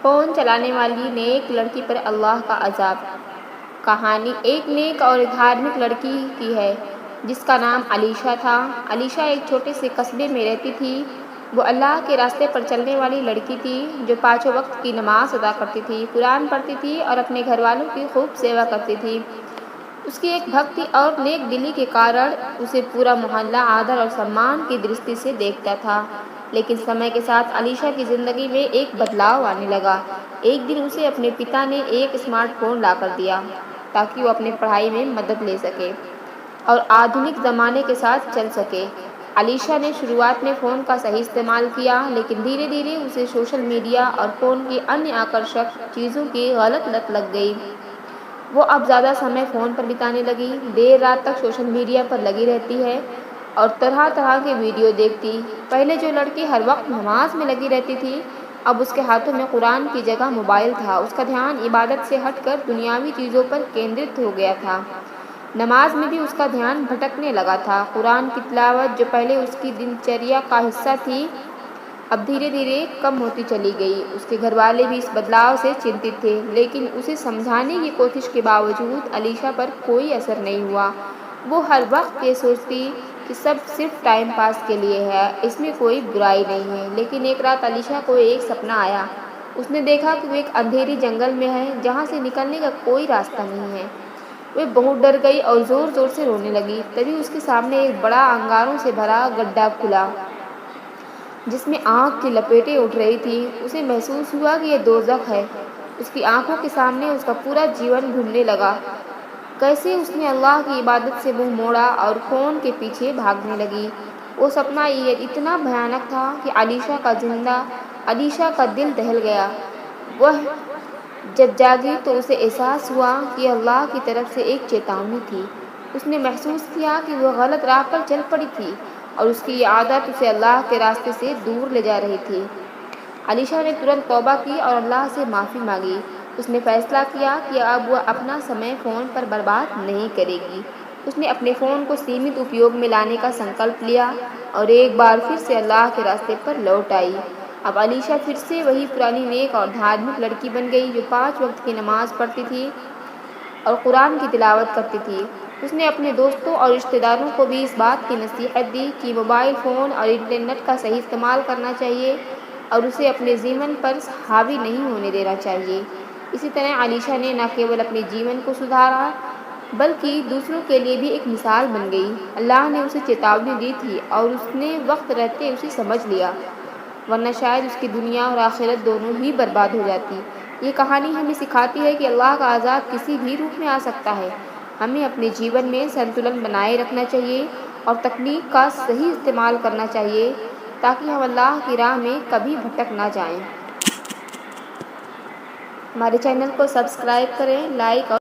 Phone چلانے والی نیک لڑکی پر اللہ کا عذاب۔ کہانی ایک نیک اور دھارمک لڑکی کی ہے جس کا نام علیشہ تھا۔ علیشہ ایک چھوٹے سے قصبے میں رہتی تھی۔ وہ اللہ کے راستے پر چلنے والی لڑکی تھی جو پانچوں وقت کی نماز ادا کرتی تھی، قرآن پڑھتی تھی اور اپنے گھر والوں کی خوب سیوا کرتی تھی۔ اس کی ایک بھکتی اور نیک دلی کے کارن اسے پورا محلہ آدر اور سمان کی درستی سے دیکھتا تھا۔ لیکن سمے کے ساتھ علیشہ کی زندگی میں ایک بدلاؤ آنے لگا۔ ایک دن اسے اپنے پتا نے ایک اسمارٹ فون لا کر دیا تاکہ وہ اپنی پڑھائی میں مدد لے سکے اور آدھنک زمانے کے ساتھ چل سکے۔ علیشہ نے شروعات میں فون کا صحیح استعمال کیا، لیکن دھیرے دھیرے اسے سوشل میڈیا اور فون کی انیہ آکرشک چیزوں کی غلط لت لگ گئی۔ وہ اب زیادہ سمے فون پر بتانے لگی، دیر رات تک سوشل میڈیا پر لگی رہتی ہے اور طرح طرح کے ویڈیو دیکھتی۔ پہلے جو لڑکی ہر وقت نماز میں لگی رہتی تھی، اب اس کے ہاتھوں میں قرآن کی جگہ موبائل تھا۔ اس کا دھیان عبادت سے ہٹ کر دنیاوی چیزوں پر کیندرت ہو گیا تھا۔ نماز میں بھی اس کا دھیان بھٹکنے لگا تھا۔ قرآن کی تلاوت جو پہلے اس کی دن چریا کا حصہ تھی، اب دھیرے دھیرے کم ہوتی چلی گئی۔ اس کے گھر والے بھی اس بدلاؤ سے چنتت تھے، لیکن اسے سمجھانے کی کوشش کے باوجود علیشہ پر کوئی اثر نہیں ہوا۔ وہ ہر وقت یہ سوچتی کہ سب صرف ٹائم پاس کے لیے ہے، اس میں کوئی برائی نہیں ہے۔ لیکن ایک رات علیشہ کو ایک سپنا آیا۔ اس نے دیکھا کہ وہ ایک اندھیری جنگل میں ہے جہاں سے نکلنے کا کوئی راستہ نہیں ہے۔ وہ بہت ڈر گئی اور زور زور سے رونے لگی۔ تبھی اس کے سامنے ایک بڑا انگاروں سے بھرا گڈھا کھلا جس میں آگ کی لپیٹیں اٹھ رہی تھیں۔ اسے محسوس ہوا کہ یہ دوزخ ہے۔ اس کی آنکھوں کے سامنے اس کا پورا جیون گھومنے لگا۔ کیسے اس نے اللہ کی عبادت سے منہ موڑا اور فون کے پیچھے بھاگنے لگی۔ وہ سپنا اتنا بھیانک تھا کہ علیشہ کا دل دہل گیا۔ وہ جب جاگی تو اسے احساس ہوا کہ اللہ کی طرف سے ایک چیتونی تھی۔ اس نے محسوس کیا کہ وہ غلط راہ پر چل پڑی تھی اور اس کی یہ عادت اسے اللہ کے راستے سے دور لے جا رہی تھی۔ علیشہ نے ترنت توبہ کی اور اللہ سے معافی مانگی۔ اس نے فیصلہ کیا کہ اب وہ اپنا سمے فون پر برباد نہیں کرے گی۔ اس نے اپنے فون کو سیمت اپیوگ میں لانے کا سنکلپ لیا اور ایک بار پھر سے اللہ کے راستے پر لوٹ آئی۔ اب علیشہ پھر سے وہی پرانی نیک اور دھارمک لڑکی بن گئی جو 5 وقت کی نماز پڑھتی تھی اور قرآن کی تلاوت کرتی تھی۔ اس نے اپنے دوستوں اور رشتہ داروں کو بھی اس بات کی نصیحت دی کہ موبائل فون اور انٹرنیٹ کا صحیح استعمال کرنا چاہیے اور اسے اپنے جیون پر حاوی نہیں ہونے دینا چاہیے۔ اسی طرح علیشہ نے نہ کیول اپنے جیون کو سدھارا بلکہ دوسروں کے لیے بھی ایک مثال بن گئی۔ اللہ نے اسے چیتونی دی تھی اور اس نے وقت رہتے اسے سمجھ لیا، ورنہ شاید اس کی دنیا اور آخرت دونوں ہی برباد ہو جاتی۔ یہ کہانی ہمیں سکھاتی ہے کہ اللہ کا عذاب کسی بھی روپ میں آ سکتا ہے۔ ہمیں اپنے جیون میں سنتلن بنائے رکھنا چاہیے اور تکنیک کا صحیح استعمال کرنا چاہیے تاکہ ہم اللہ کی راہ میں کبھی بھٹک نہ جائیں۔ ہمارے چینل کو سبسکرائب کریں، لائک اور